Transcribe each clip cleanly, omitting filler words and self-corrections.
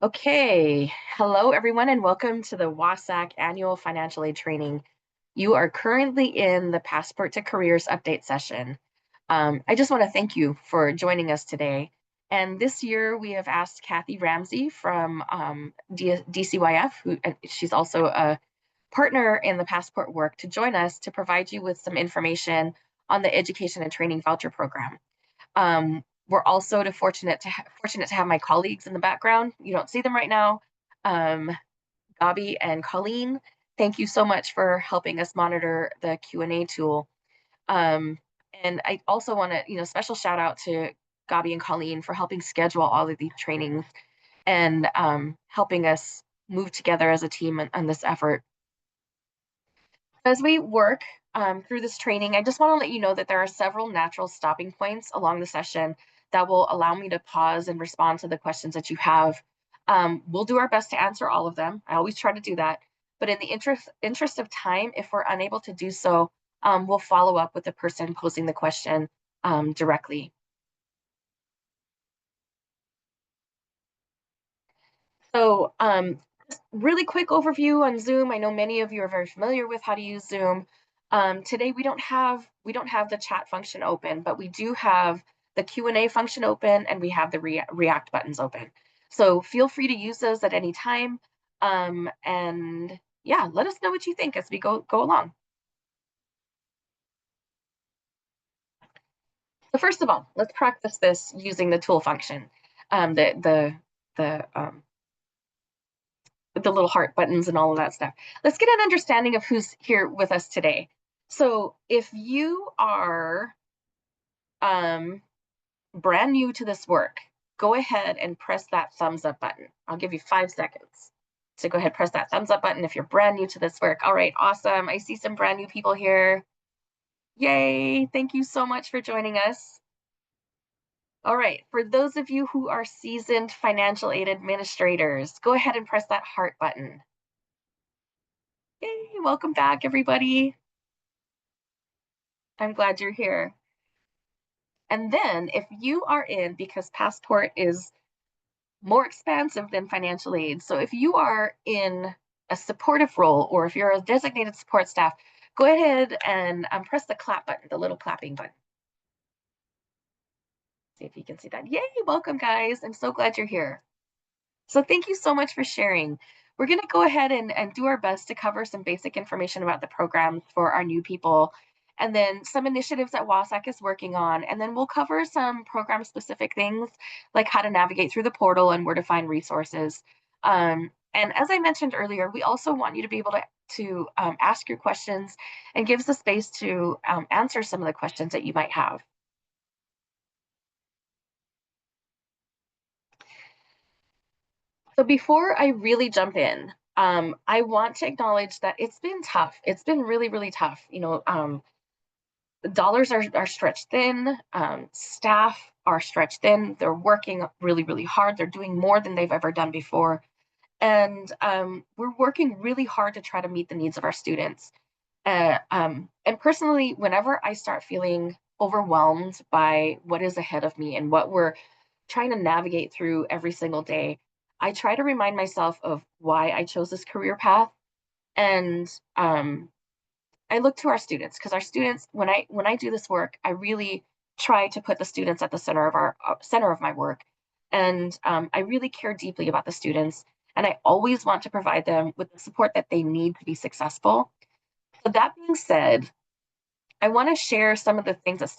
Okay, hello everyone, and welcome to the WASAC Annual Financial Aid Training. You are currently in the Passport to Careers update session. I just want to thank you for joining us today. And this year we have asked Kathy Ramsey from DCYF, she's also a partner in the Passport work, to join us to provide you with some information on the Education and Training Voucher Program. We're also fortunate to have my colleagues in the background. You don't see them right now. Gabi and Colleen, thank you so much for helping us monitor the Q&A tool. And I also want to, special shout out to Gabi and Colleen for helping schedule all of these trainings and helping us move together as a team on this effort. As we work through this training, I just want to let you know that there are several natural stopping points along the session that will allow me to pause and respond to the questions that you have. We'll do our best to answer all of them. I always try to do that. But in the interest of time, if we're unable to do so, we'll follow up with the person posing the question directly. So just really quick overview on Zoom. I know many of you are very familiar with how to use Zoom. Today we don't have the chat function open, but we do have the Q&A function open, and we have the react buttons open. So feel free to use those at any time. And yeah, let us know what you think as we go along. So first of all, let's practice this using the tool function, the little heart buttons and all of that stuff. Let's get an understanding of who's here with us today. So if you are brand new to this work, go ahead and press that thumbs up button. I'll give you 5 seconds. So go ahead, press that thumbs up button if you're brand new to this work. All right, awesome. I see some brand new people here. Yay, thank you so much for joining us. All right, for those of you who are seasoned financial aid administrators, go ahead and press that heart button. Yay, welcome back, everybody. I'm glad you're here. And then if you are in, because Passport is more expansive than financial aid, so if you are in a supportive role, or if you're a designated support staff, go ahead and press the clap button, the little clapping button. See if you can see that. Yay, welcome guys. I'm so glad you're here. So thank you so much for sharing. We're going to go ahead and do our best to cover some basic information about the program for our new people, and then some initiatives that WASAC is working on. And then we'll cover some program specific things like how to navigate through the portal and where to find resources. And as I mentioned earlier, we also want you to be able to ask your questions and give us the space to answer some of the questions that you might have. So before I really jump in, I want to acknowledge that it's been tough. It's been really, really tough. The dollars are stretched thin. Staff are stretched thin. They're working really, really hard. They're doing more than they've ever done before. And we're working really hard to try to meet the needs of our students. And personally, whenever I start feeling overwhelmed by what is ahead of me and what we're trying to navigate through every single day, I try to remind myself of why I chose this career path. And I look to our students, because our students, when I do this work, I really try to put the students at the center of our center of my work. And I really care deeply about the students, and I always want to provide them with the support that they need to be successful. So that being said, I want to share some of the things that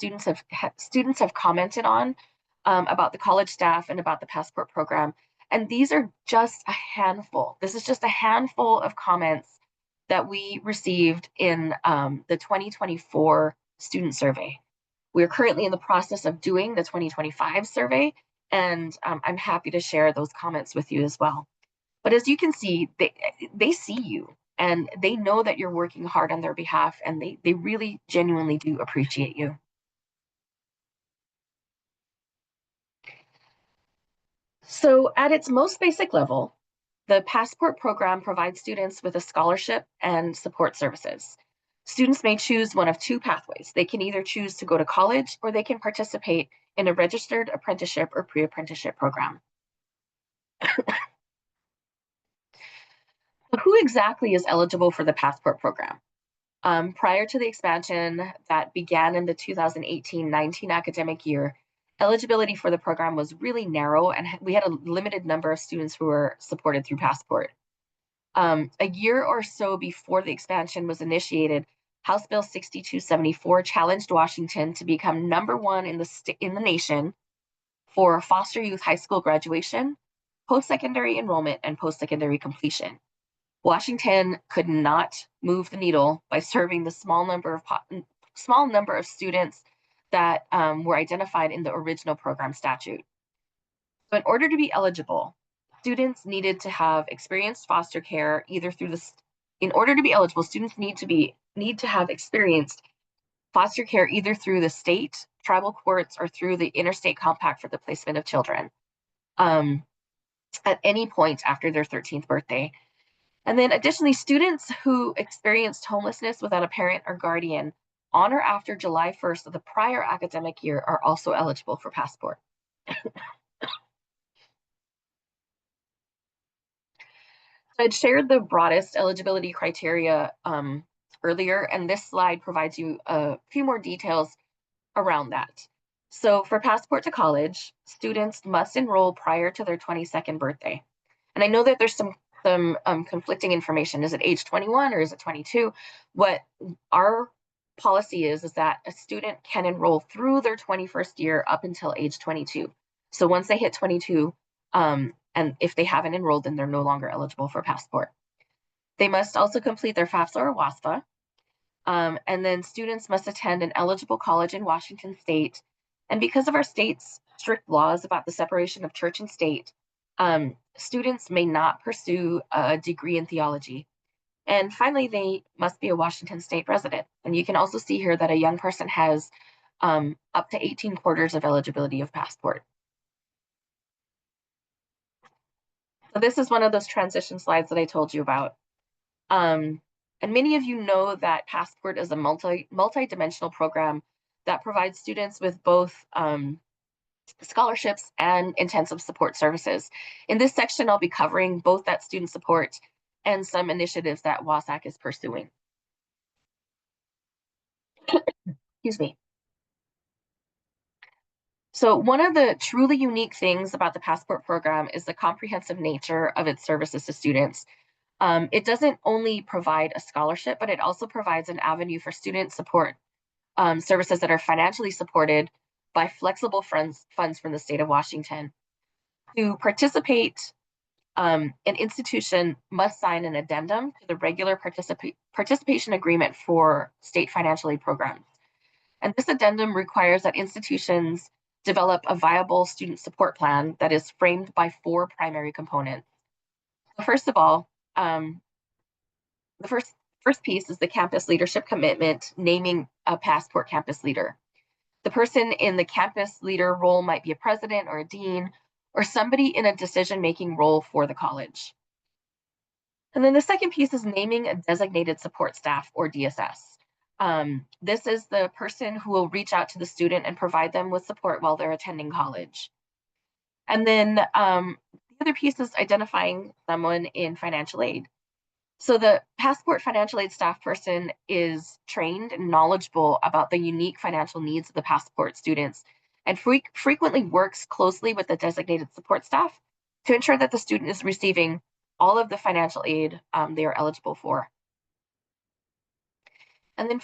students have commented on about the college staff and about the Passport program. And these are just a handful. This is just a handful of comments that we received in the 2024 student survey. We're currently in the process of doing the 2025 survey, and I'm happy to share those comments with you as well. But as you can see, they see you, and they know that you're working hard on their behalf, and they really genuinely do appreciate you. So at its most basic level, the Passport program provides students with a scholarship and support services. Students may choose one of 2 pathways. They can either choose to go to college, or they can participate in a registered apprenticeship or pre-apprenticeship program. Who exactly is eligible for the Passport program? Prior to the expansion that began in the 2018-19 academic year, eligibility for the program was really narrow, and we had a limited number of students who were supported through Passport. A year or so before the expansion was initiated, House Bill 6274 challenged Washington to become #1 in the nation for foster youth high school graduation, post-secondary enrollment, and post-secondary completion. Washington could not move the needle by serving the small number of students that were identified in the original program statute. So in order to be eligible, students needed to have experienced foster care either through the in order to be eligible, students need to have experienced foster care either through the state, tribal courts, or through the Interstate Compact for the Placement of Children um, at any point after their 13th birthday. And then additionally, students who experienced homelessness without a parent or guardian on or after July 1st of the prior academic year are also eligible for Passport. I'd shared the broadest eligibility criteria earlier, and this slide provides you a few more details around that. So for Passport to College, students must enroll prior to their 22nd birthday. And I know that there's some conflicting information. Is it age 21 or is it 22? What our policy is that a student can enroll through their 21st year up until age 22. So once they hit 22, and if they haven't enrolled, then they're no longer eligible for Passport. They must also complete their FAFSA or WASFA. And then students must attend an eligible college in Washington state. And because of our state's strict laws about the separation of church and state, students may not pursue a degree in theology. And finally, they must be a Washington state resident. And you can also see here that a young person has up to 18 quarters of eligibility of Passport. So this is one of those transition slides that I told you about. And many of you know that Passport is a multi-dimensional program that provides students with both scholarships and intensive support services. In this section, I'll be covering both that student support and some initiatives that WASAC is pursuing. Excuse me. So one of the truly unique things about the Passport program is the comprehensive nature of its services to students. It doesn't only provide a scholarship, but it also provides an avenue for student support services that are financially supported by flexible funds from the state of Washington. To participate, an institution must sign an addendum to the regular participation agreement for state financial aid programs. And this addendum requires that institutions develop a viable student support plan that is framed by 4 primary components. First of all, the first piece is the campus leadership commitment, naming a Passport campus leader. The person in the campus leader role might be a president or a dean or somebody in a decision-making role for the college. And then the second piece is naming a designated support staff or DSS. This is the person who will reach out to the student and provide them with support while they're attending college. And then the other piece is identifying someone in financial aid. So the Passport financial aid staff person is trained and knowledgeable about the unique financial needs of the Passport students and frequently works closely with the designated support staff to ensure that the student is receiving all of the financial aid they are eligible for. And then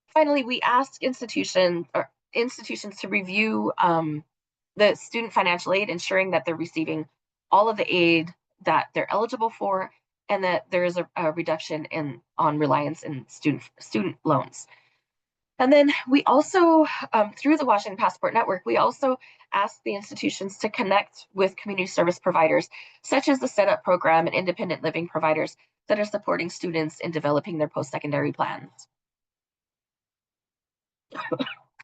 finally, we ask institutions to review the student financial aid, ensuring that they're receiving all of the aid that they're eligible for, and that there is a reduction on reliance in student loans. And then we also, through the Washington Passport Network, we also ask the institutions to connect with community service providers, such as the SetUp program and independent living providers that are supporting students in developing their post-secondary plans.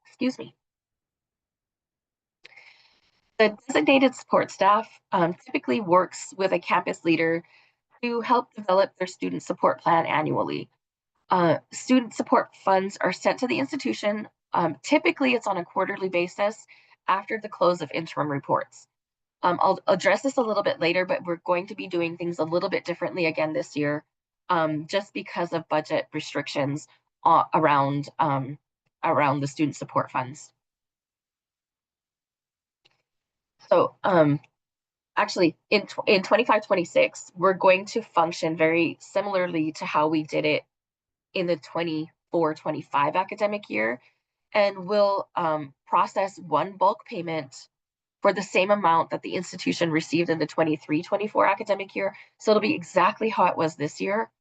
Excuse me. The designated support staff typically works with a campus leader to help develop their student support plan annually. Student support funds are sent to the institution. Typically, it's on a quarterly basis after the close of interim reports. I'll address this a little bit later, but we're going to be doing things a little bit differently again this year, just because of budget restrictions around around the student support funds. So actually in 25-26, we're going to function very similarly to how we did it in the 24-25 academic year, and we'll process one bulk payment for the same amount that the institution received in the 23-24 academic year. So it'll be exactly how it was this year.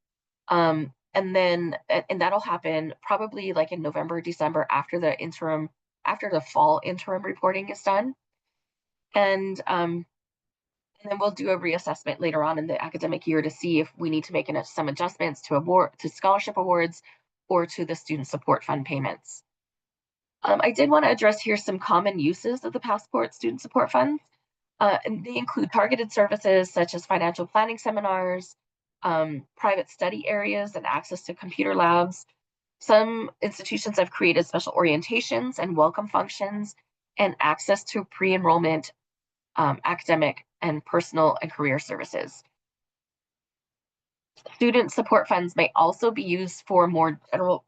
And that'll happen probably like in November, December after the fall interim reporting is done. And then we'll do a reassessment later on in the academic year to see if we need to make some adjustments to scholarship awards or to the student support fund payments. I did want to address here some common uses of the Passport student support funds. And they include targeted services such as financial planning seminars, private study areas, and access to computer labs. Some institutions have created special orientations and welcome functions and access to pre-enrollment academic and personal and career services. Student support funds may also be used for more general,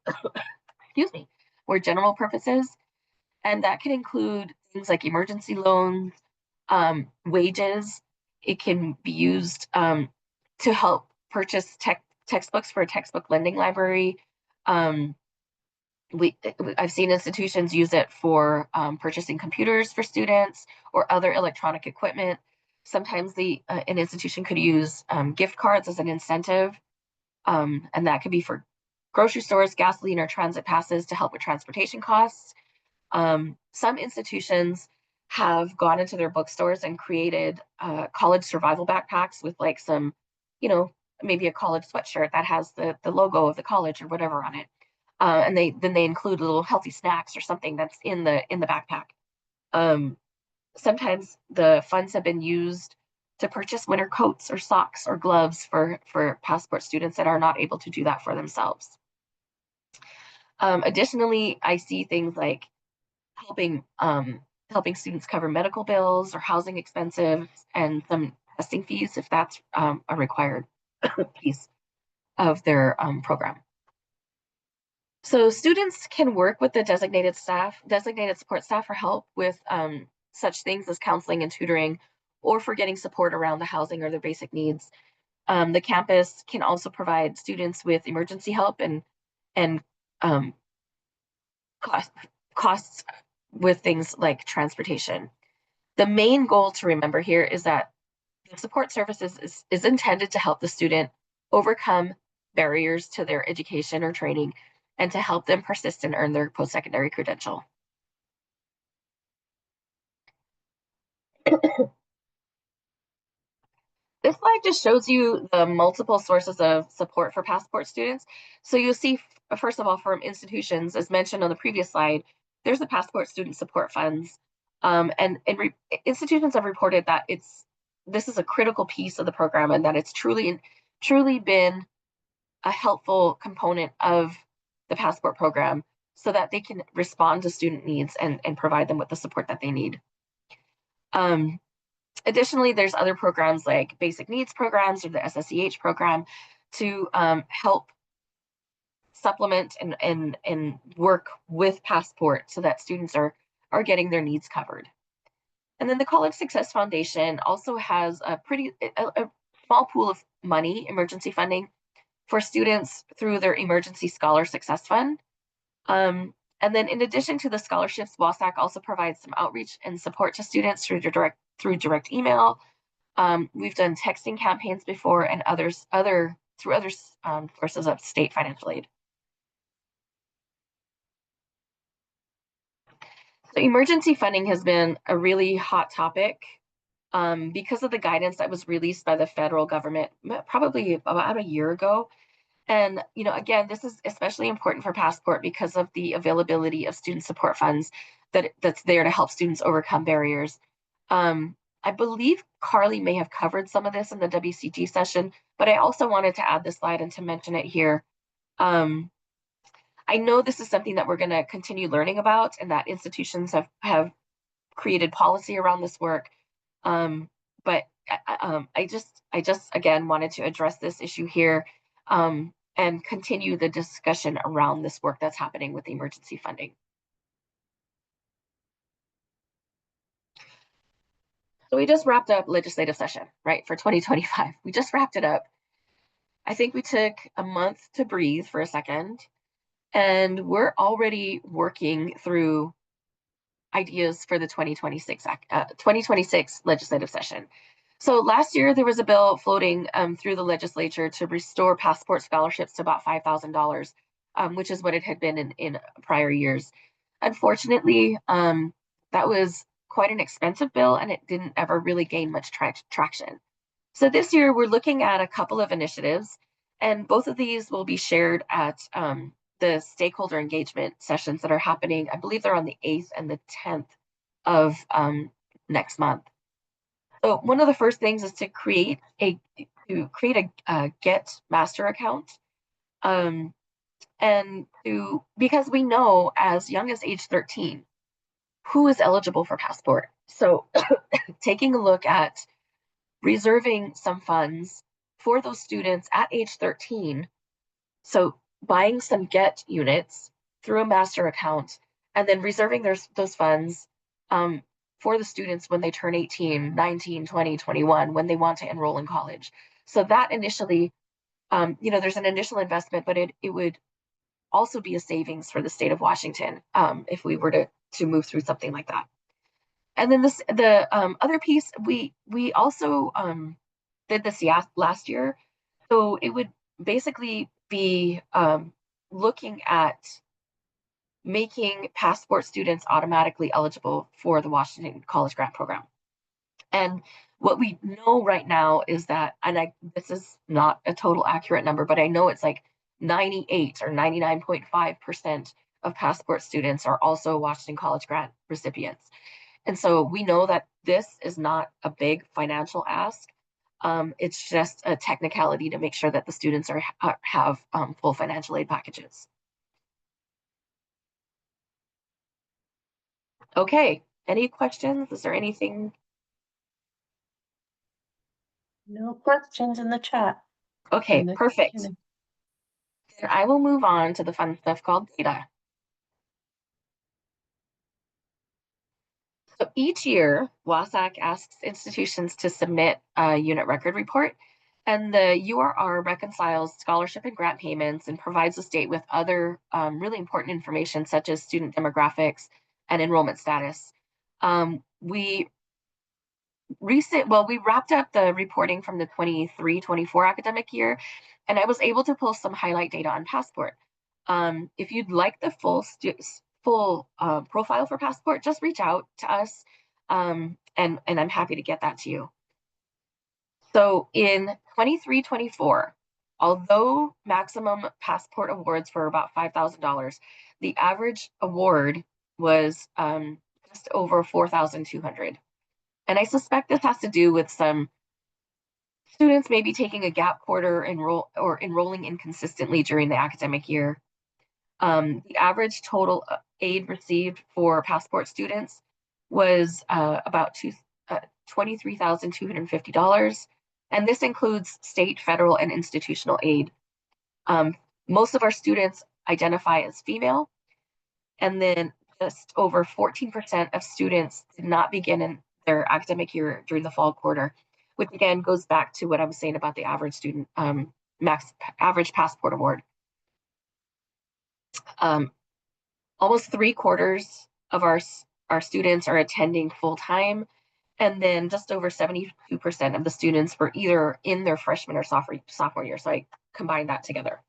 excuse me, more general purposes, and that can include things like emergency loans, wages. It can be used to help purchase textbooks for a textbook lending library. Um, I've seen institutions use it for purchasing computers for students or other electronic equipment. Sometimes an institution could use gift cards as an incentive, and that could be for grocery stores, gasoline, or transit passes to help with transportation costs. Some institutions have gone into their bookstores and created college survival backpacks with like some, maybe a college sweatshirt that has the logo of the college or whatever on it. And they include little healthy snacks or something that's in the backpack. Sometimes the funds have been used to purchase winter coats or socks or gloves for Passport students that are not able to do that for themselves. Additionally, I see things like helping students cover medical bills or housing expenses and some testing fees if that's a required piece of their program. So students can work with the designated support staff for help with such things as counseling and tutoring, or for getting support around the housing or their basic needs. The campus can also provide students with emergency help and um, costs with things like transportation. The main goal to remember here is that the support services is intended to help the student overcome barriers to their education or training and to help them persist and earn their post-secondary credential. This slide just shows you the multiple sources of support for Passport students. So you'll see, first of all, from institutions, as mentioned on the previous slide, there's the Passport student support funds. And institutions have reported that this is a critical piece of the program and that it's truly been a helpful component of the Passport program so that they can respond to student needs and provide them with the support that they need. Additionally, there's other programs like basic needs programs or the SSEH program to help supplement and work with Passport so that students are getting their needs covered. And then the College Success Foundation also has a small pool of money, emergency funding, for students through their Emergency Scholar Success Fund. And then in addition to the scholarships, WASAC also provides some outreach and support to students through direct email. We've done texting campaigns before and other sources of state financial aid. So emergency funding has been a really hot topic because of the guidance that was released by the federal government probably about a year ago. And, again, this is especially important for Passport because of the availability of student support funds that's there to help students overcome barriers. I believe Carly may have covered some of this in the WCG session, but I also wanted to add this slide and to mention it here. I know this is something that we're going to continue learning about and that institutions have created policy around this work. But I just again wanted to address this issue here, and continue the discussion around this work that's happening with the emergency funding. So we just wrapped up legislative session, right, for 2025. We just wrapped it up. I think we took a month to breathe for a second, and we're already working through ideas for the 2026 legislative session. So last year there was a bill floating through the legislature to restore passport scholarships to about $5,000, which is what it had been in prior years. Unfortunately, that was quite an expensive bill, and it didn't ever really gain much traction. So this year we're looking at a couple of initiatives, and both of these will be shared at the stakeholder engagement sessions that are happening. I believe they're on the 8th and the 10th of next month. So one of the first things is to create a Get Master account, um, because we know as young as age 13 who is eligible for passport. So taking a look at reserving some funds for those students at age 13. So buying some Get units through a master account, and then reserving those funds for the students when they turn 18, 19, 20, 21, when they want to enroll in college. So that initially, there's an initial investment, but it would also be a savings for the state of Washington, if we were to move through something like that. And then the other piece, we also did this last year. So it would basically be looking at making passport students automatically eligible for the Washington College Grant Program. And what we know right now is that, and this is not a total accurate number, but I know it's like 98 or 99.5% of passport students are also Washington College Grant recipients. And so we know that this is not a big financial ask. It's just a technicality to make sure that the students have full financial aid packages. Okay, any questions? Is there anything? No questions in the chat. Okay, perfect. Then I will move on to the fun stuff called data. So each year, WASAC asks institutions to submit a unit record report, and the URR reconciles scholarship and grant payments and provides the state with other really important information such as student demographics and enrollment status. We wrapped up the reporting from the 23-24 academic year, and I was able to pull some highlight data on Passport. If you'd like the full profile for Passport, just reach out to us, and I'm happy to get that to you. So in 23-24, although maximum Passport awards were about $5,000, the average award was just over 4,200. And I suspect this has to do with some students maybe taking a gap quarter enrolling inconsistently during the academic year. The average total aid received for Passport students was about $23,250. And this includes state, federal, and institutional aid. Most of our students identify as female, and then just over 14% of students did not begin in their academic year during the fall quarter, which again goes back to what I was saying about the average student average Passport award. Almost 3/4 of our students are attending full time, and then just over 72% of the students were either in their freshman or sophomore year. So I combined that together.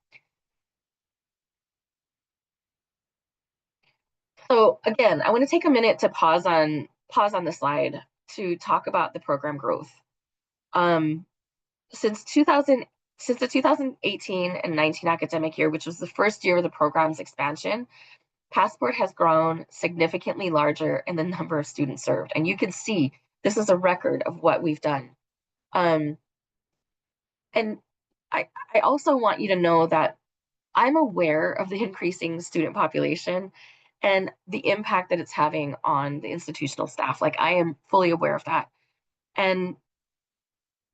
So again, I want to take a minute to pause on the slide to talk about the program growth. Since the 2018 and 19 academic year, which was the first year of the program's expansion, Passport has grown significantly larger in the number of students served. And you can see this is a record of what we've done. And I also want you to know that I'm aware of the increasing student population and the impact that it's having on the institutional staff. Like, I am fully aware of that. And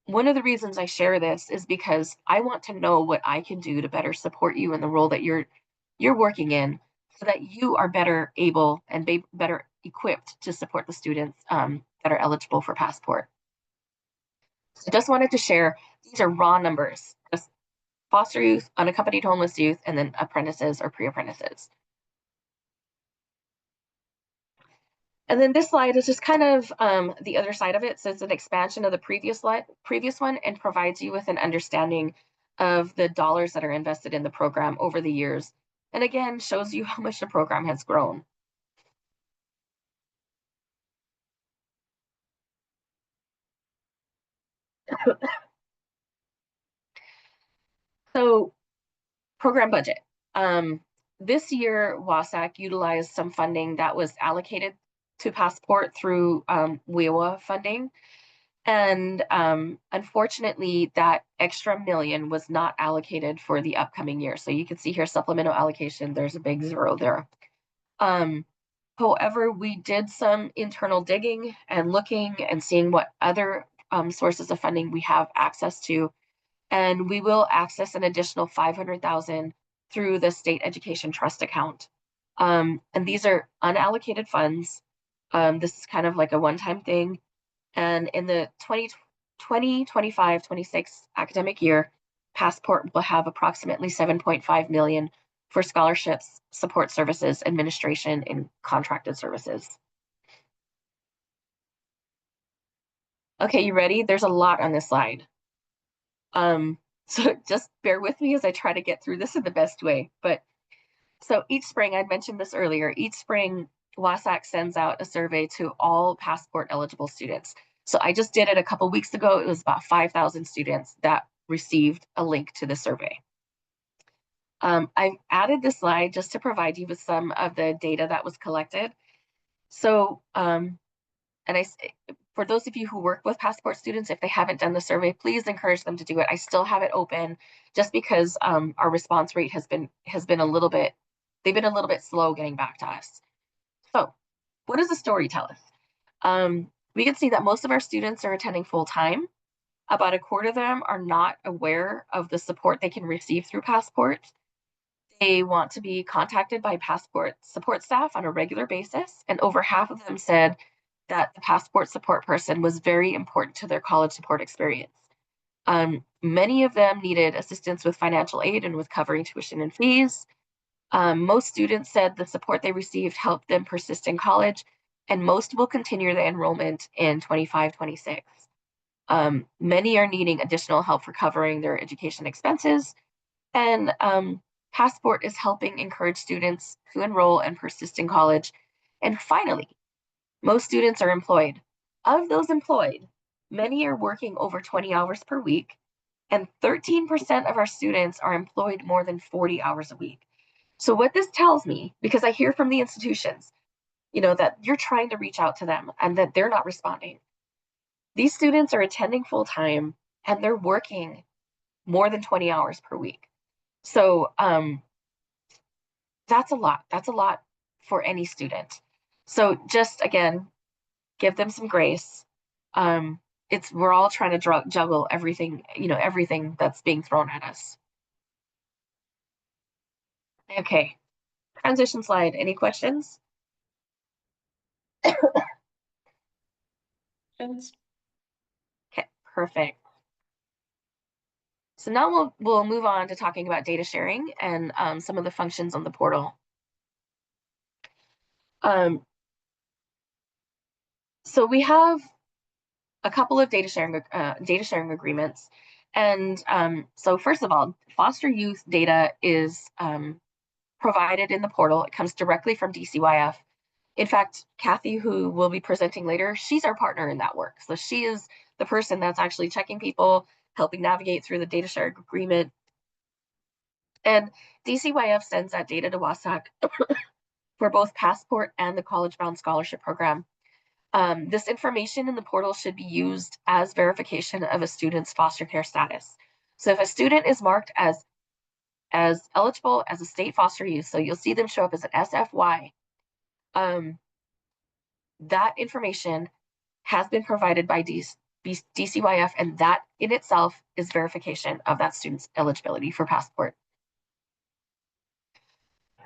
one of the reasons I share this is because I want to know what I can do to better support you in the role that you're working in, so that you are better able and better equipped to support the students that are eligible for Passport. So just wanted to share, these are raw numbers, just foster youth, unaccompanied homeless youth, and then apprentices or pre-apprentices. And then this slide is just kind of the other side of it. So it's an expansion of the previous one, and provides you with an understanding of the dollars that are invested in the program over the years. And again, shows you how much the program has grown. So program budget. This year, WASAC utilized some funding that was allocated to Passport through WIWA funding. And unfortunately, that extra million was not allocated for the upcoming year. So you can see here, supplemental allocation, there's a big zero there. However, we did some internal digging and looking and seeing what other sources of funding we have access to. And we will access an additional 500,000 through the State Education Trust account. And these are unallocated funds. This is kind of like a one-time thing. And in the 2025-26 academic year, Passport will have approximately 7.5 million for scholarships, support services, administration, and contracted services. Okay, you ready? There's a lot on this slide. So just bear with me as I try to get through this in the best way. But so each spring, I mentioned this earlier, each spring, WASAC sends out a survey to all Passport eligible students. So I just did it a couple weeks ago. It was about 5,000 students that received a link to the survey. I've added this slide just to provide you with some of the data that was collected. So, for those of you who work with Passport students, if they haven't done the survey, please encourage them to do it. I still have it open just because our response rate has been a little bit, they've been a little bit slow getting back to us. So what does the story tell us? We can see that most of our students are attending full time. About a quarter of them are not aware of the support they can receive through Passport. They want to be contacted by Passport support staff on a regular basis, and over half of them said that the Passport support person was very important to their college support experience. Many of them needed assistance with financial aid and with covering tuition and fees. Most students said the support they received helped them persist in college, and most will continue their enrollment in 25-26. Many are needing additional help for covering their education expenses, and Passport is helping encourage students to enroll and persist in college. And finally, most students are employed. Of those employed, many are working over 20 hours per week, and 13% of our students are employed more than 40 hours a week. So what this tells me, because I hear from the institutions, that you're trying to reach out to them and that they're not responding. These students are attending full time and they're working more than 20 hours per week. So that's a lot. That's a lot for any student. So just again, give them some grace. We're all trying to juggle everything, everything that's being thrown at us. Okay, transition slide. Any questions? Okay, perfect. So now we'll move on to talking about data sharing and some of the functions on the portal. So we have a couple of data sharing agreements, and so first of all, foster youth data is provided in the portal. It comes directly from DCYF. In fact, Kathy, who will be presenting later, she's our partner in that work. So she is the person that's actually checking people, helping navigate through the data sharing agreement. And DCYF sends that data to WASAC for both Passport and the College Bound Scholarship Program. This information in the portal should be used as verification of a student's foster care status. So if a student is marked as eligible as a state foster youth, so you'll see them show up as an SFY, that information has been provided by DCYF, and that in itself is verification of that student's eligibility for Passport.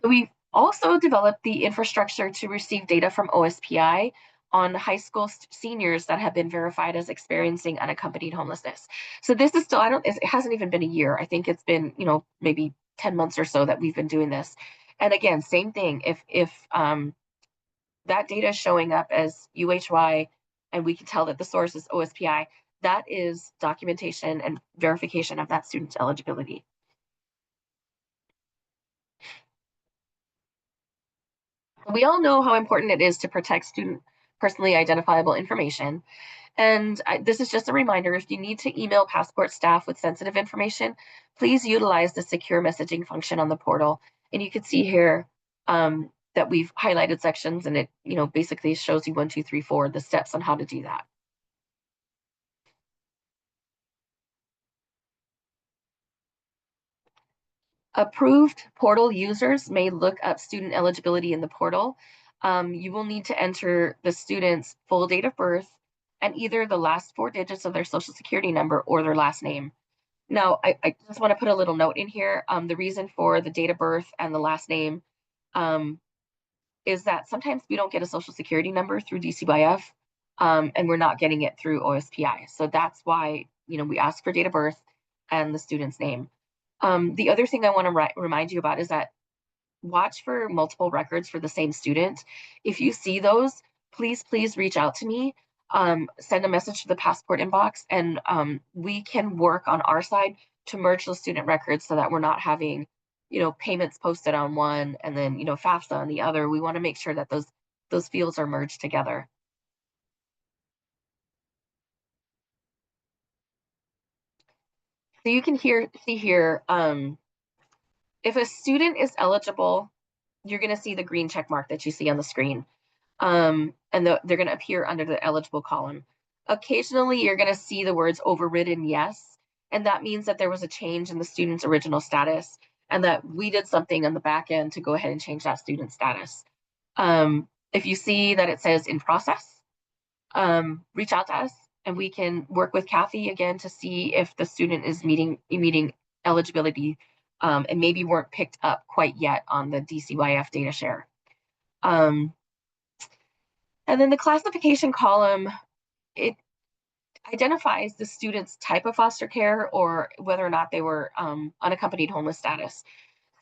We've also developed the infrastructure to receive data from OSPI on high school seniors that have been verified as experiencing unaccompanied homelessness. So this is still, it hasn't even been a year. I think it's been, maybe 10 months or so that we've been doing this. And again, same thing. If that data is showing up as UHY and we can tell that the source is OSPI, that is documentation and verification of that student's eligibility. We all know how important it is to protect student personally identifiable information. And this is just a reminder, if you need to email Passport staff with sensitive information, please utilize the secure messaging function on the portal. And you can see here that we've highlighted sections, and it basically shows you 1, 2, 3, 4, the steps on how to do that. Approved portal users may look up student eligibility in the portal. You will need to enter the student's full date of birth and either the last 4 digits of their social security number or their last name. Now, I just want to put a little note in here. The reason for the date of birth and the last name is that sometimes we don't get a social security number through DCYF, and we're not getting it through OSPI. So that's why, we ask for date of birth and the student's name. The other thing I want to remind you about is that watch for multiple records for the same student. If you see those, please reach out to me. Send a message to the Passport inbox, and we can work on our side to merge those student records so that we're not having, payments posted on one and then, FAFSA on the other. We want to make sure that those fields are merged together. So you can see here, if a student is eligible, you're going to see the green check mark that you see on the screen. And they're going to appear under the eligible column. Occasionally, you're going to see the words overridden yes, and that means that there was a change in the student's original status and that we did something on the back end to go ahead and change that student status. If you see that it says in process, reach out to us and we can work with Kathy again to see if the student is meeting eligibility and maybe weren't picked up quite yet on the DCYF data share. And then the classification column, it identifies the student's type of foster care or whether or not they were unaccompanied homeless status.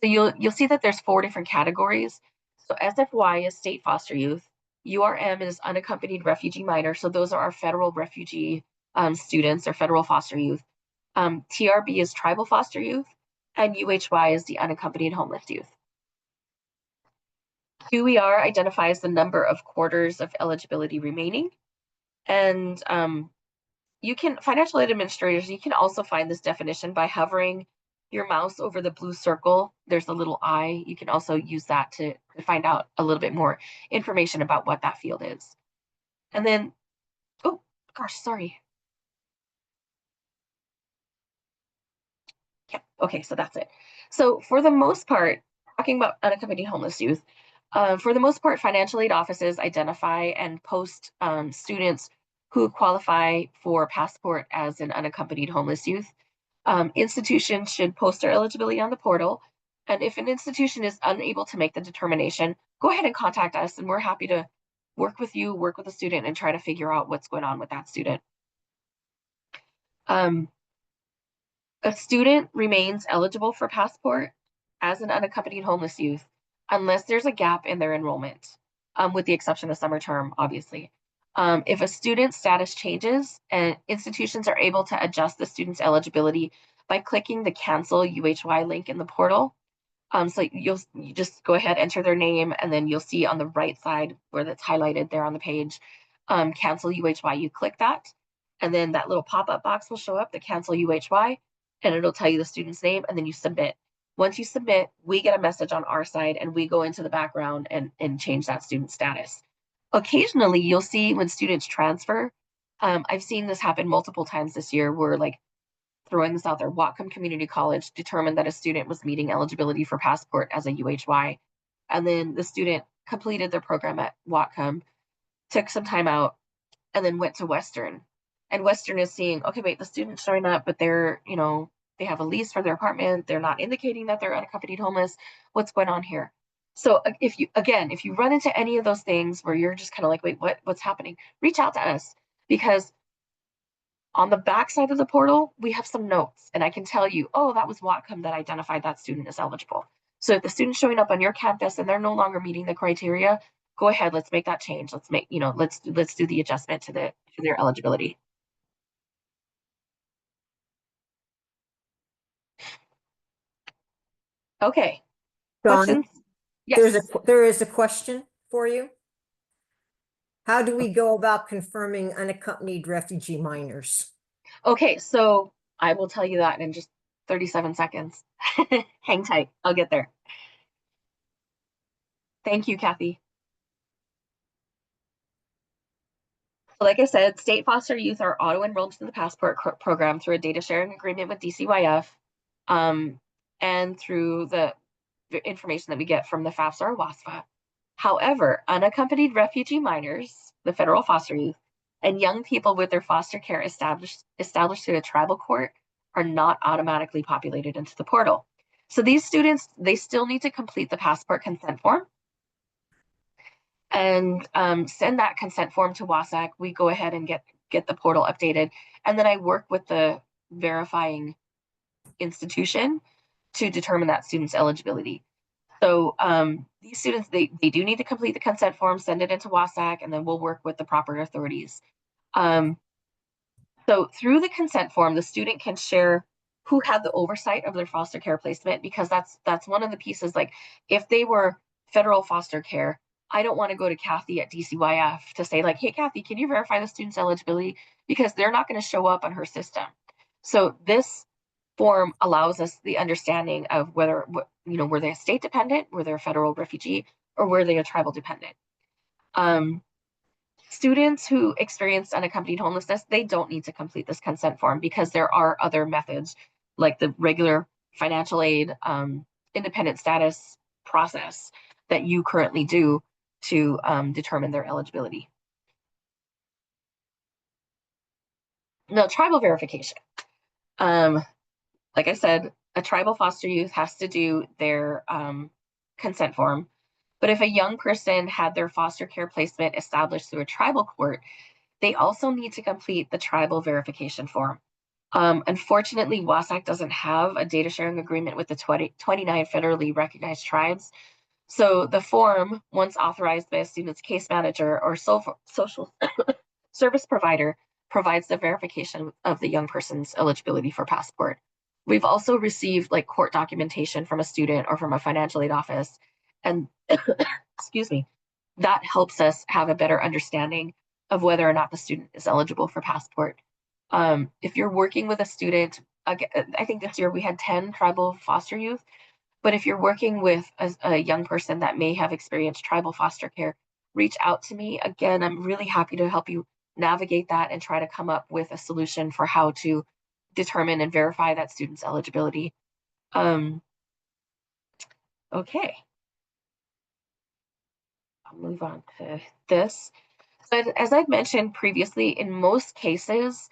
So you'll see that there's 4 different categories. So SFY is state foster youth, URM is unaccompanied refugee minor. So those are our federal refugee students or federal foster youth. TRB is tribal foster youth, and UHY is the unaccompanied homeless youth. QER identifies the number of quarters of eligibility remaining. And financial aid administrators, you can also find this definition by hovering your mouse over the blue circle. There's a little eye. You can also use that to find out a little bit more information about what that field is. And then, oh gosh, sorry. Yeah, okay, so that's it. So for the most part, talking about unaccompanied homeless youth, for the most part, financial aid offices identify and post students who qualify for Passport as an unaccompanied homeless youth. Institutions should post their eligibility on the portal. And if an institution is unable to make the determination, go ahead and contact us, and we're happy to work with you, work with the student, and try to figure out what's going on with that student. A student remains eligible for Passport as an unaccompanied homeless youth unless there's a gap in their enrollment, with the exception of summer term, obviously. If a student's status changes, and institutions are able to adjust the student's eligibility by clicking the cancel UHY link in the portal. So you just go ahead, enter their name, and then you'll see on the right side where that's highlighted there on the page, cancel UHY. You click that, and then that little pop-up box will show up, the cancel UHY, and it'll tell you the student's name, and then you submit. Once you submit, we get a message on our side, and we go into the background and change that student status. Occasionally, you'll see when students transfer. I've seen this happen multiple times this year where, like, throwing this out there, Whatcom Community College determined that a student was meeting eligibility for Passport as a UHY. And then the student completed their program at Whatcom, took some time out, and then went to Western. And Western is seeing, okay, wait, the student's showing up, but they're, they have a lease for their apartment. They're not indicating that they're unaccompanied homeless. What's going on here? So if you run into any of those things where you're just kind of like, wait, what's happening? Reach out to us, because on the back side of the portal, we have some notes, and I can tell you, oh, that was Whatcom that identified that student as eligible. So if the student's showing up on your campus and they're no longer meeting the criteria, go ahead, let's make that change. Let's make, let's do the adjustment to their eligibility. Okay. Dawn, Questions? Yes. there is a question for you. How do we go about confirming unaccompanied refugee minors? Okay, so I will tell you that in just 37 seconds. Hang tight. I'll get there. Thank you, Kathy. Like I said, state foster youth are auto-enrolled to the Passport program through a data sharing agreement with DCYF, and through the information that we get from the FAFSA or WASFA. However, unaccompanied refugee minors, the federal foster youth, and young people with their foster care established through a tribal court are not automatically populated into the portal. So these students, they still need to complete the Passport consent form and send that consent form to WASAC. We go ahead and get the portal updated, and then I work with the verifying institution to determine that student's eligibility. So these students, they do need to complete the consent form, send it into WASAC, and then we'll work with the proper authorities. So through the consent form, the student can share who had the oversight of their foster care placement, because that's one of the pieces. Like, if they were federal foster care, I don't want to go to Kathy at DCYF to say, like, hey, Kathy, can you verify the student's eligibility? Because they're not going to show up on her system. So this form allows us the understanding of whether, were they a state dependent, were they a federal refugee, or were they a tribal dependent. Students who experience unaccompanied homelessness, they don't need to complete this consent form, because there are other methods, like the regular financial aid, independent status process that you currently do to determine their eligibility. Now, tribal verification. Like I said, a tribal foster youth has to do their consent form. But if a young person had their foster care placement established through a tribal court, they also need to complete the tribal verification form. Unfortunately, WASAC doesn't have a data sharing agreement with the 29 federally recognized tribes. So the form, once authorized by a student's case manager or social service provider, provides the verification of the young person's eligibility for Passport. We've also received like court documentation from a student or from a financial aid office, and excuse me, that helps us have a better understanding of whether or not the student is eligible for Passport. If you're working with a student, I think this year we had 10 tribal foster youth, but if you're working with a young person that may have experienced tribal foster care, reach out to me. Again, I'm really happy to help you navigate that and try to come up with a solution for how to determine and verify that student's eligibility. Okay. I'll move on to this. So as I've mentioned previously, in most cases,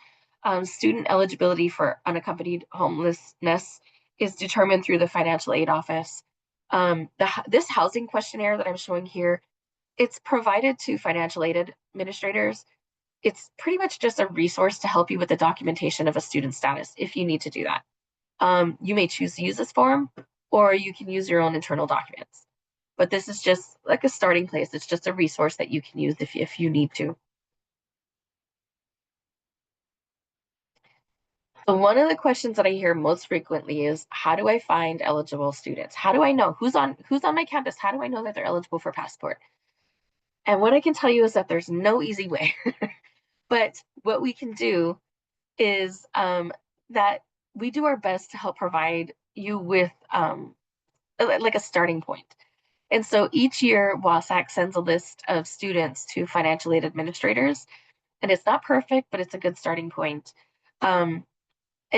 student eligibility for unaccompanied homelessness is determined through the financial aid office. This housing questionnaire that I'm showing here, it's provided to financial aid administrators. It's pretty much just a resource to help you with the documentation of a student status if you need to do that. You may choose to use this form, or you can use your own internal documents. But this is just like a starting place. It's just a resource that you can use if you need to. So one of the questions that I hear most frequently is, how do I find eligible students? How do I know who's on my campus? How do I know that they're eligible for Passport? And what I can tell you is that there's no easy way. But what we can do is that we do our best to help provide you with like a starting point. And so each year, WASAC sends a list of students to financial aid administrators, and it's not perfect, but it's a good starting point. And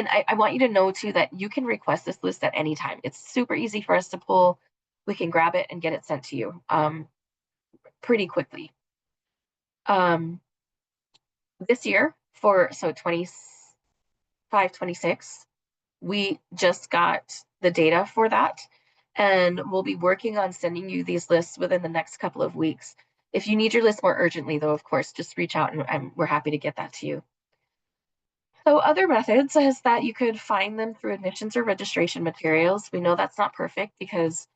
I want you to know too that you can request this list at any time. It's super easy for us to pull. We can grab it and get it sent to you pretty quickly. This year, for, so 25, 26, we just got the data for that, and we'll be working on sending you these lists within the next couple of weeks. If you need your list more urgently, though, of course, just reach out and we're happy to get that to you. So other methods is that you could find them through admissions or registration materials. We know that's not perfect because,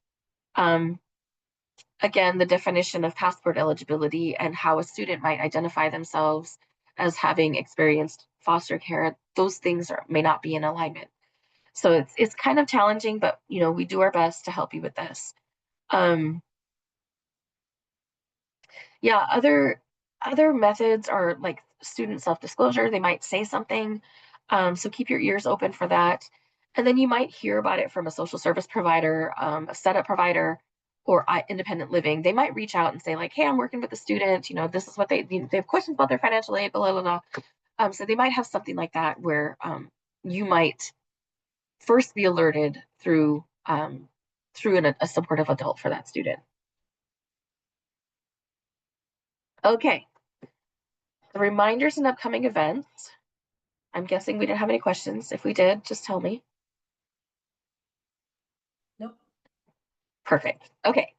again, the definition of passport eligibility and how a student might identify themselves as having experienced foster care, those things may not be in alignment. So it's kind of challenging, but we do our best to help you with this. Yeah, other methods are like student self-disclosure. They might say something, so keep your ears open for that. And then you might hear about it from a social service provider, a setup provider, or independent living. They might reach out and say like, "Hey, I'm working with a student. This is what they have questions about their financial aid, blah blah blah." So they might have something like that where you might first be alerted through a supportive adult for that student. Okay. The reminders and upcoming events. I'm guessing we didn't have any questions. If we did, just tell me. Nope. Perfect. Okay.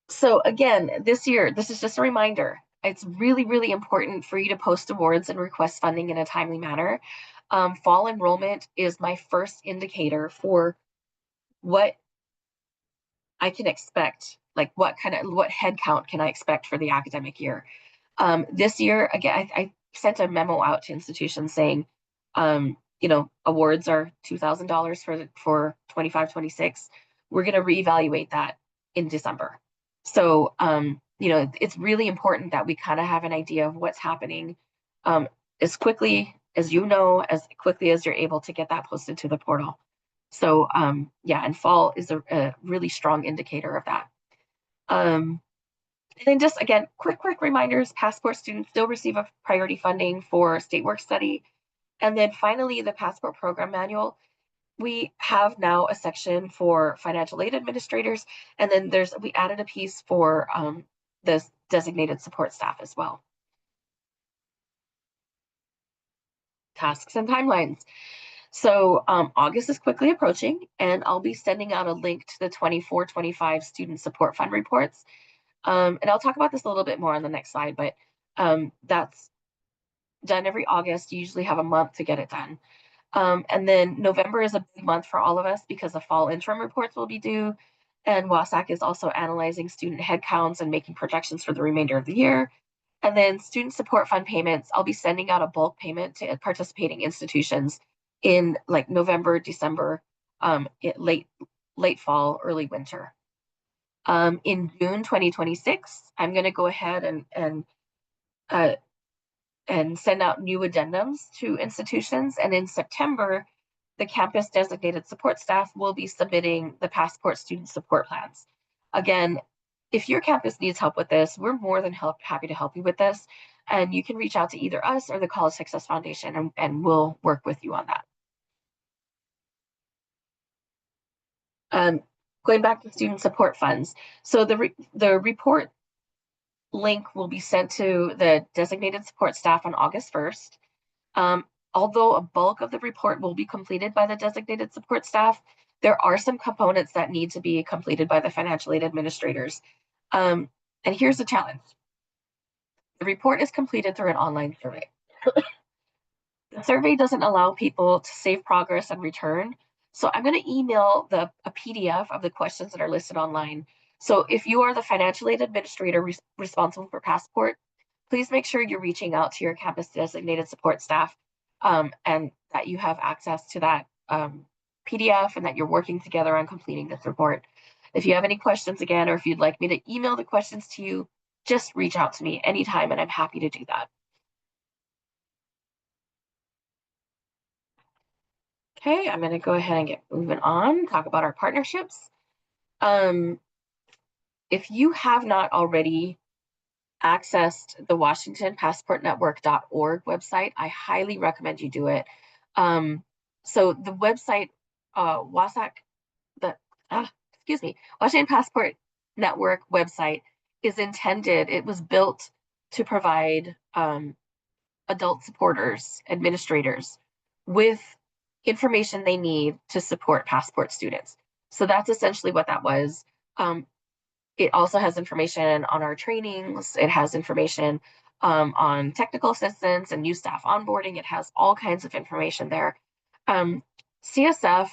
So again, this year, this is just a reminder. It's really, really important for you to post awards and request funding in a timely manner. Fall enrollment is my first indicator for what I can expect, like what head count can I expect for the academic year. This year, again, I sent a memo out to institutions saying, awards are $2,000 for 25, 26. We're going to reevaluate that in December. So, it's really important that we kind of have an idea of what's happening as quickly as as quickly as you're able to get that posted to the portal. So, yeah, and fall is a really strong indicator of that. And then just again, quick reminders, passport students still receive a priority funding for state work study. And then finally, the passport program manual. We have now a section for financial aid administrators. And then we added a piece for the designated support staff as well. Tasks and timelines. So August is quickly approaching, and I'll be sending out a link to the 24-25 student support fund reports. And I'll talk about this a little bit more on the next slide, but that's done every August. You usually have a month to get it done. And then November is a big month for all of us because the fall interim reports will be due. And WASAC is also analyzing student headcounts and making projections for the remainder of the year. And then student support fund payments, I'll be sending out a bulk payment to participating institutions in like November, December, late fall, early winter. In June 2026, I'm going to go ahead and send out new addendums to institutions. And in September, the campus designated support staff will be submitting the passport student support plans. Again, if your campus needs help with this, we're more than happy to help you with this. And you can reach out to either us or the College Success Foundation, and we'll work with you on that. Going back to student support funds. So the report link will be sent to the designated support staff on August 1st. Although a bulk of the report will be completed by the designated support staff, there are some components that need to be completed by the financial aid administrators. And here's the challenge. The report is completed through an online survey. The survey doesn't allow people to save progress and return. So I'm going to email a PDF of the questions that are listed online. So if you are the financial aid administrator responsible for Passport, please make sure you're reaching out to your campus designated support staff and that you have access to that PDF and that you're working together on completing this report. If you have any questions again, or if you'd like me to email the questions to you, just reach out to me anytime and I'm happy to do that. Okay, I'm going to go ahead and get moving on, talk about our partnerships. If you have not already accessed the WashingtonPassportNetwork.org website, I highly recommend you do it. So the website, Washington Passport Network website is intended, it was built to provide adult supporters, administrators with information they need to support Passport students. So that's essentially what that was. It also has information on our trainings. It has information on technical assistance and new staff onboarding. It has all kinds of information there. CSF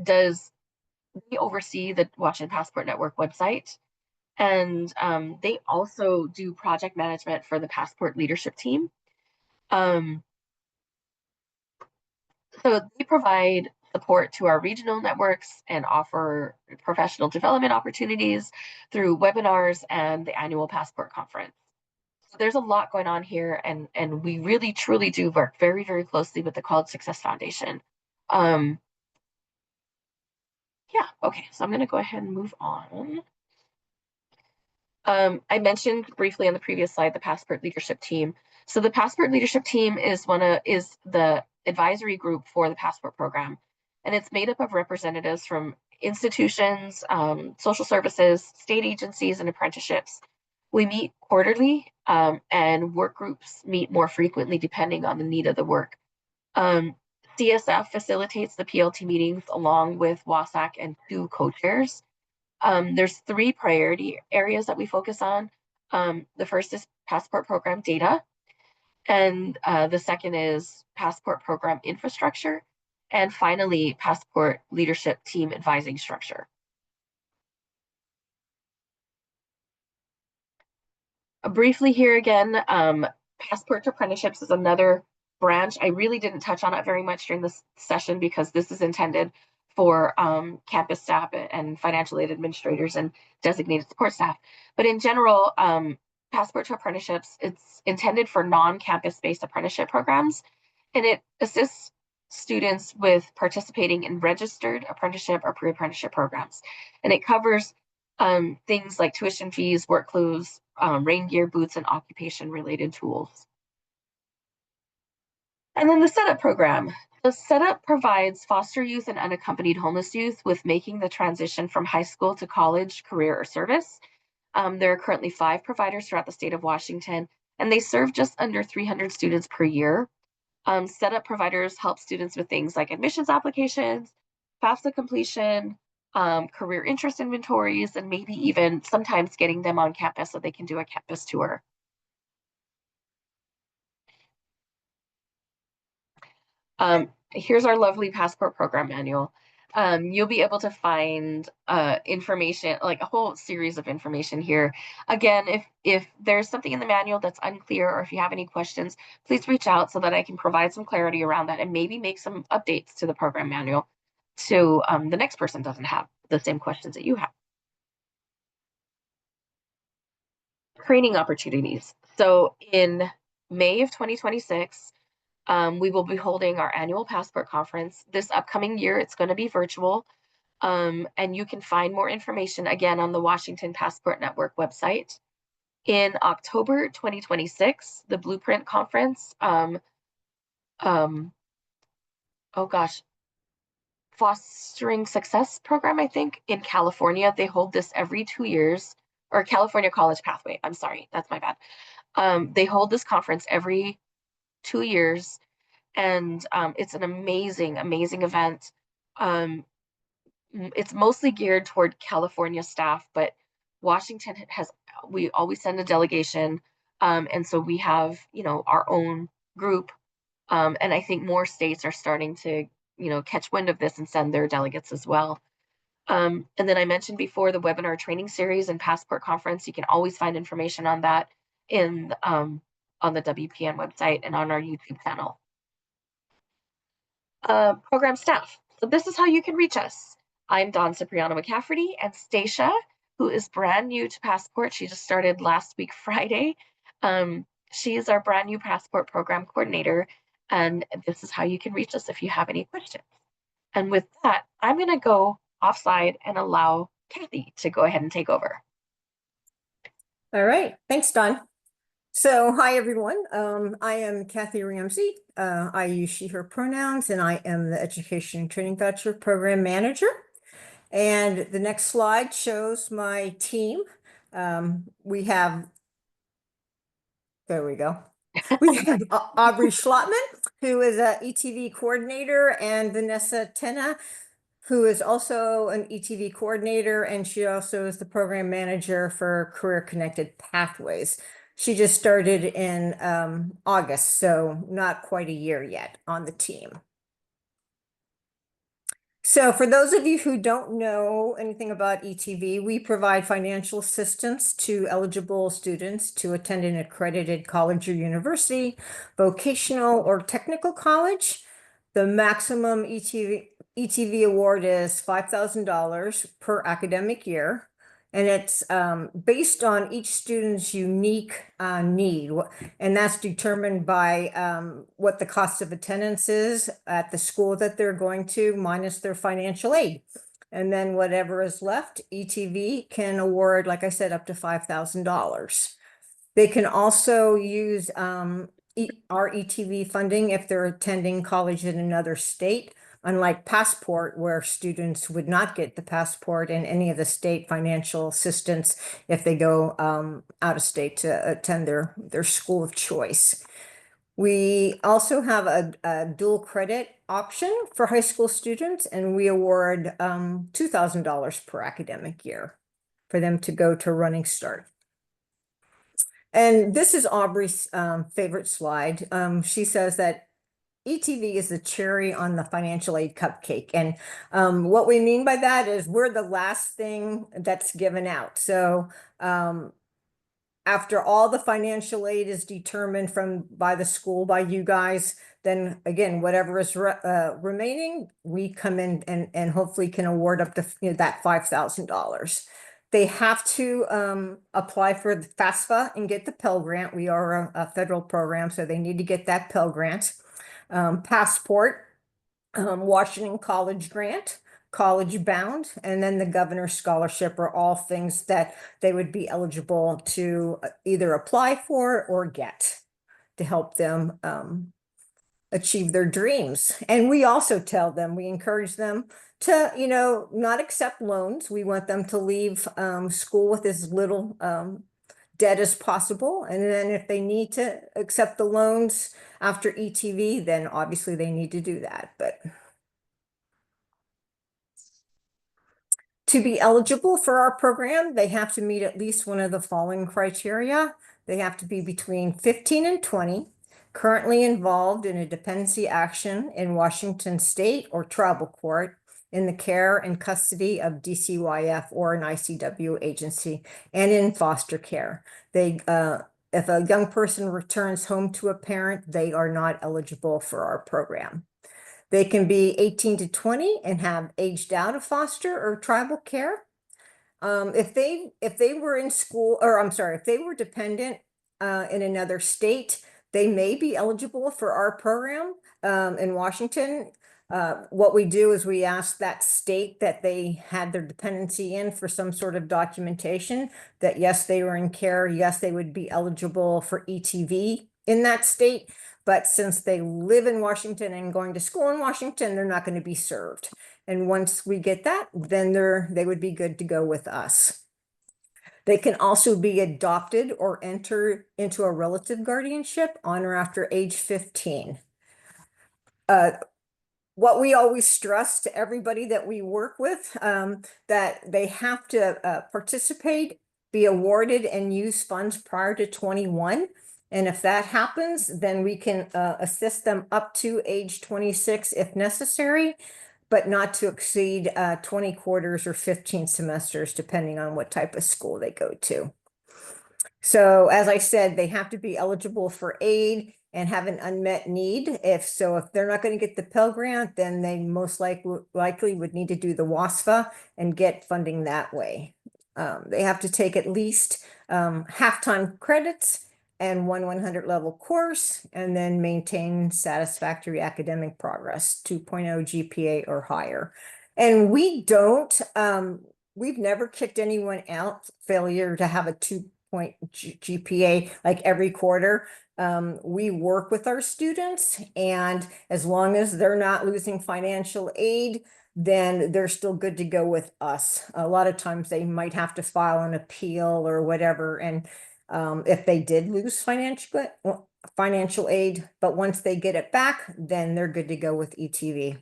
does they oversee the Washington Passport Network website, and they also do project management for the Passport leadership team. So they provide support to our regional networks and offer professional development opportunities through webinars and the annual Passport conference. So there's a lot going on here, and we really truly do work very, very closely with the College Success Foundation. Yeah, okay, so I'm going to go ahead and move on. I mentioned briefly on the previous slide the Passport leadership team. So the Passport leadership team is the advisory group for the Passport program, and it's made up of representatives from institutions, social services, state agencies, and apprenticeships. We meet quarterly, and work groups meet more frequently depending on the need of the work. CSF facilitates the PLT meetings along with WASAC and 2 co-chairs. There's 3 priority areas that we focus on. The first is Passport program data, and the second is Passport program infrastructure, and finally, Passport leadership team advising structure. Briefly here again, Passport apprenticeships is another branch. I really didn't touch on it very much during this session because this is intended for campus staff and financial aid administrators and designated support staff. But in general, Passport to Apprenticeships, it's intended for non-campus based apprenticeship programs, and it assists students with participating in registered apprenticeship or pre-apprenticeship programs. And it covers things like tuition fees, work clothes, rain gear, boots, and occupation-related tools. And then the setup program. The setup provides foster youth and unaccompanied homeless youth with making the transition from high school to college, career, or service. There are currently 5 providers throughout the state of Washington, and they serve just under 300 students per year. Setup providers help students with things like admissions applications, FAFSA completion, career interest inventories, and maybe even sometimes getting them on campus so they can do a campus tour. Here's our lovely Passport program manual. You'll be able to find information, like a whole series of information here. Again, if there's something in the manual that's unclear, or if you have any questions, please reach out so that I can provide some clarity around that and maybe make some updates to the program manual so the next person doesn't have the same questions that you have. Training opportunities. So in May of 2026, we will be holding our annual Passport conference. This upcoming year, it's going to be virtual. And you can find more information again on the Washington Passport Network website. In October 2026, the Blueprint Conference, Fostering Success Program, I think, in California. They hold this every 2 years, or California College Pathway. I'm sorry, that's my bad. They hold this conference every 2 years, and it's an amazing, amazing event. It's mostly geared toward California staff, but Washington we always send a delegation. And so we have, our own group. And I think more states are starting to, catch wind of this and send their delegates as well. And then I mentioned before the webinar training series and Passport conference. You can always find information on that on the WPN website and on our YouTube channel. Program staff. So this is how you can reach us. I'm Dawn Cipriano McCafferty, and Stacia, who is brand new to Passport. She just started last week, Friday. She is our brand new Passport program coordinator, and this is how you can reach us if you have any questions. And with that, I'm going to go offside and allow Kathy to go ahead and take over. All right, thanks, Dawn. So, hi everyone. I am Kathy Ramsey. I use she, her pronouns, and I am the Education and Training Voucher Program Manager. And the next slide shows my team. There we go. We have Aubrey Schlottman, who is a ETV coordinator, and Vanessa Tenna, who is also an ETV coordinator, and she also is the program manager for Career Connected Pathways. She just started in August, so not quite a year yet on the team. So for those of you who don't know anything about ETV, we provide financial assistance to eligible students to attend an accredited college or university, vocational or technical college. The maximum ETV award is $5,000 per academic year. And it's based on each student's unique need. And that's determined by what the cost of attendance is at the school that they're going to, minus their financial aid. And then whatever is left, ETV can award, like I said, up to $5,000. They can also use our ETV funding if they're attending college in another state, unlike Passport, where students would not get the Passport and any of the state financial assistance if they go out of state to attend their school of choice. We also have a dual credit option for high school students, and we award $2,000 per academic year for them to go to Running Start. And this is Aubrey's favorite slide. She says that ETV is the cherry on the financial aid cupcake. And what we mean by that is we're the last thing that's given out. So after all the financial aid is determined by the school, by you guys, then again, whatever is remaining, we come in and hopefully can award up to that $5,000. They have to apply for the FAFSA and get the Pell Grant. We are a federal program, so they need to get that Pell Grant. Passport, Washington College Grant, College Bound, and then the Governor's Scholarship are all things that they would be eligible to either apply for or get to help them achieve their dreams. And we also tell them, we encourage them to, not accept loans. We want them to leave school with as little debt as possible. And then if they need to accept the loans after ETV, then obviously they need to do that. But to be eligible for our program, they have to meet at least one of the following criteria. They have to be between 15 and 20, currently involved in a dependency action in Washington State or tribal court in the care and custody of DCYF or an ICW agency, and in foster care. If a young person returns home to a parent, they are not eligible for our program. They can be 18 to 20 and have aged out of foster or tribal care. If they were in school, or I'm sorry, if they were dependent in another state, they may be eligible for our program in Washington. What we do is we ask that state that they had their dependency in for some sort of documentation that yes, they were in care, yes, they would be eligible for ETV in that state. But since they live in Washington and going to school in Washington, they're not going to be served. And once we get that, then they would be good to go with us. They can also be adopted or enter into a relative guardianship on or after age 15. What we always stress to everybody that we work with, that they have to participate, be awarded, and use funds prior to 21. And if that happens, then we can assist them up to age 26 if necessary, but not to exceed 20 quarters or 15 semesters, depending on what type of school they go to. So as I said, they have to be eligible for aid and have an unmet need. If they're not going to get the Pell Grant, then they most likely would need to do the WASFA and get funding that way. They have to take at least half-time credits and one 100 level course, and then maintain satisfactory academic progress, 2.0 GPA or higher. And we've never kicked anyone out failure to have a 2-point GPA like every quarter. We work with our students, and as long as they're not losing financial aid, then they're still good to go with us. A lot of times they might have to file an appeal or whatever, and if they did lose financial financial aid, but once they get it back, then they're good to go with ETV.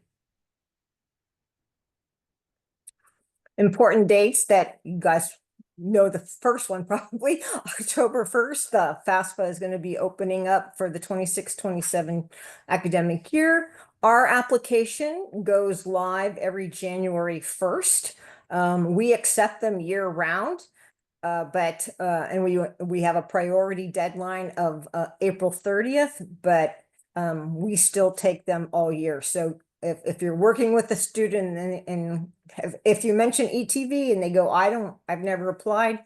Important dates that you guys know, the first one probably October 1st, the FAFSA is going to be opening up for the 26-27 academic year. Our application goes live every January 1st. We accept them year round. And we have a priority deadline of April 30th, but we still take them all year. So if you're working with a student and if you mention ETV and they go, I've never applied,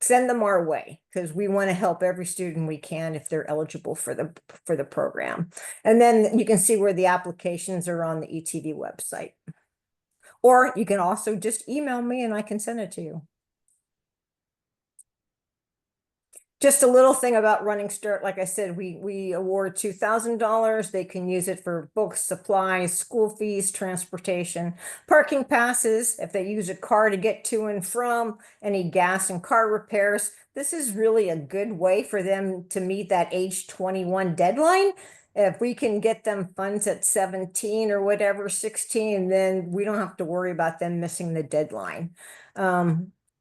send them our way, because we want to help every student we can if they're eligible for the program. And then you can see where the applications are on the ETV website. Or you can also just email me and I can send it to you. Just a little thing about Running Start. Like I said, we award $2,000. They can use it for books, supplies, school fees, transportation, parking passes. If they use a car to get to and from, any gas and car repairs. This is really a good way for them to meet that age 21 deadline. If we can get them funds at 17 or whatever, 16, then we don't have to worry about them missing the deadline.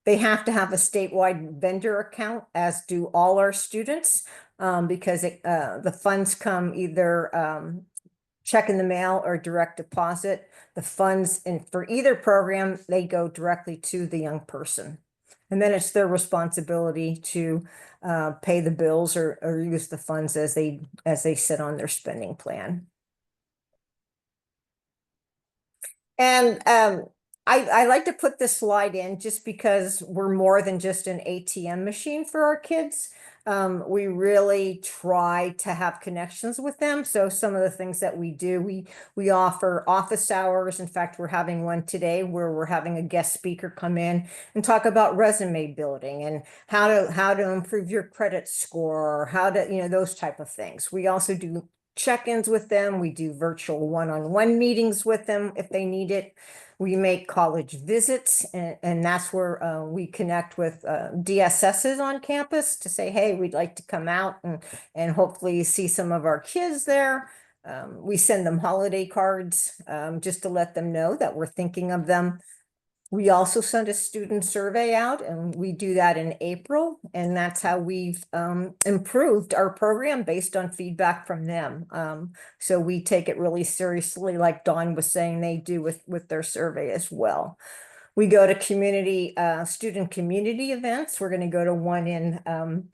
They have to have a statewide vendor account, as do all our students, because the funds come either check in the mail or direct deposit. The funds for either program, they go directly to the young person. And then it's their responsibility to pay the bills or use the funds as they sit on their spending plan. And I like to put this slide in just because we're more than just an ATM machine for our kids. We really try to have connections with them. So some of the things that we do, we offer office hours. In fact, we're having one today where we're having a guest speaker come in and talk about resume building and how to improve your credit score, or how to, those type of things. We also do check-ins with them. We do virtual one-on-one meetings with them if they need it. We make college visits, and that's where we connect with DSSs on campus to say, hey, we'd like to come out and hopefully see some of our kids there. We send them holiday cards just to let them know that we're thinking of them. We also send a student survey out, and we do that in April, and that's how we've improved our program based on feedback from them. So we take it really seriously, like Dawn was saying they do with their survey as well. We go to student community events. We're going to go to one in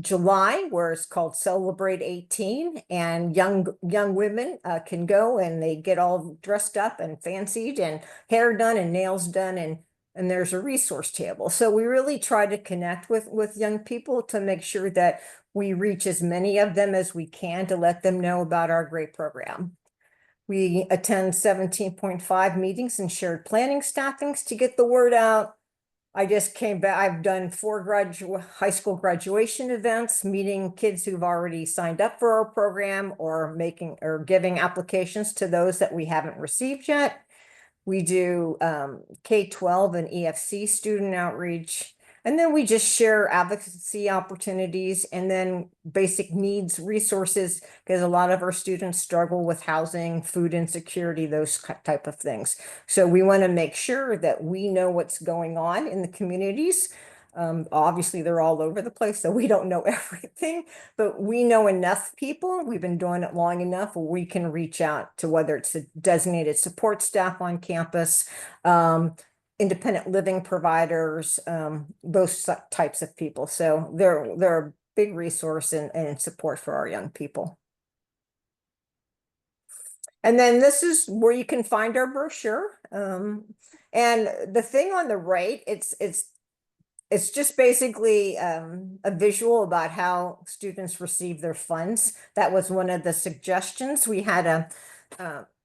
July, where it's called Celebrate 18, and young women can go and they get all dressed up and fancied and hair done and nails done, and there's a resource table. So we really try to connect with young people to make sure that we reach as many of them as we can to let them know about our great program. We attend 17.5 meetings and shared planning staffings to get the word out. I just came back. I've done 4 high school graduation events, meeting kids who've already signed up for our program or giving applications to those that we haven't received yet. We do K-12 and EFC student outreach. And then we just share advocacy opportunities and then basic needs resources, because a lot of our students struggle with housing, food insecurity, those type of things. So we want to make sure that we know what's going on in the communities. Obviously, they're all over the place, so we don't know everything, but we know enough people. We've been doing it long enough where we can reach out to whether it's a designated support staff on campus, independent living providers, those types of people. So they're a big resource and support for our young people. And then this is where you can find our brochure. And the thing on the right, it's just basically a visual about how students receive their funds. That was one of the suggestions.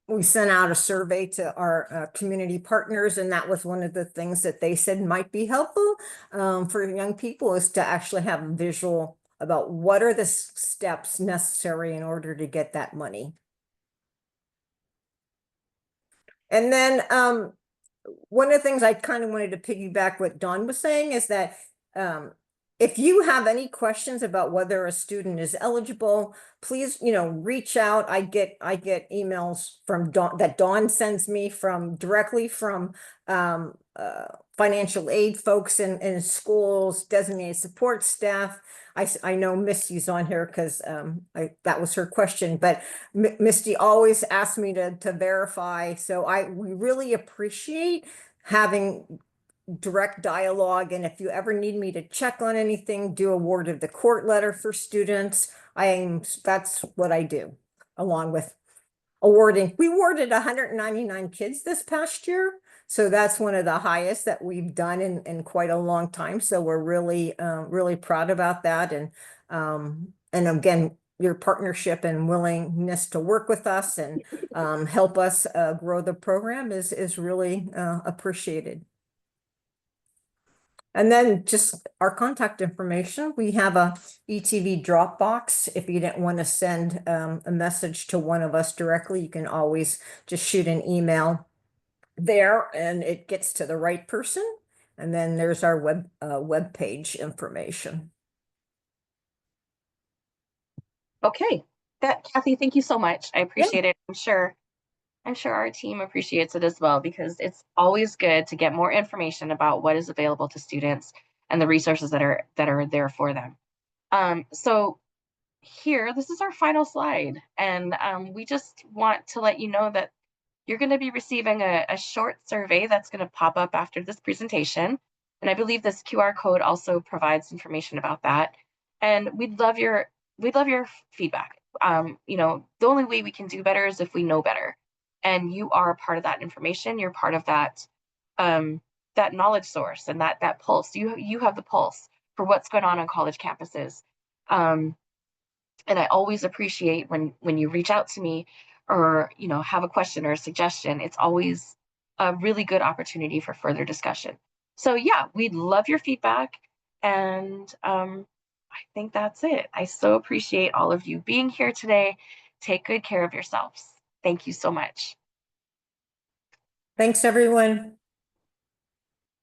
We sent out a survey to our community partners, and that was one of the things that they said might be helpful for young people, is to actually have a visual about what are the steps necessary in order to get that money. And then one of the things I kind of wanted to piggyback what Dawn was saying is that if you have any questions about whether a student is eligible, please, reach out. I get emails from Dawn that Dawn sends me directly from financial aid folks in schools, designated support staff. I know Misty's on here because that was her question, but Misty always asks me to verify. So we really appreciate having direct dialogue. And if you ever need me to check on anything, do a word of the court letter for students. That's what I do, along with awarding. We awarded 199 kids this past year. So that's one of the highest that we've done in quite a long time. So we're really, really proud about that. And again, your partnership and willingness to work with us and help us grow the program is really appreciated. And then just our contact information. We have a ETV Dropbox. If you didn't want to send a message to one of us directly, you can always just shoot an email there and it gets to the right person. And then there's our web page information. Okay, Kathy, thank you so much. I appreciate it. I'm sure our team appreciates it as well, because it's always good to get more information about what is available to students and the resources that are there for them. So here, this is our final slide, and we just want to let you know that you're going to be receiving a short survey that's going to pop up after this presentation. And I believe this QR code also provides information about that. And we'd love your feedback. The only way we can do better is if we know better. And you are a part of that information. You're part of that that knowledge source and that pulse. You have the pulse for what's going on college campuses. And I always appreciate when you reach out to me or have a question or a suggestion. It's always a really good opportunity for further discussion. So yeah, we'd love your feedback, and I think that's it. I so appreciate all of you being here today. Take good care of yourselves. Thank you so much. Thanks, everyone.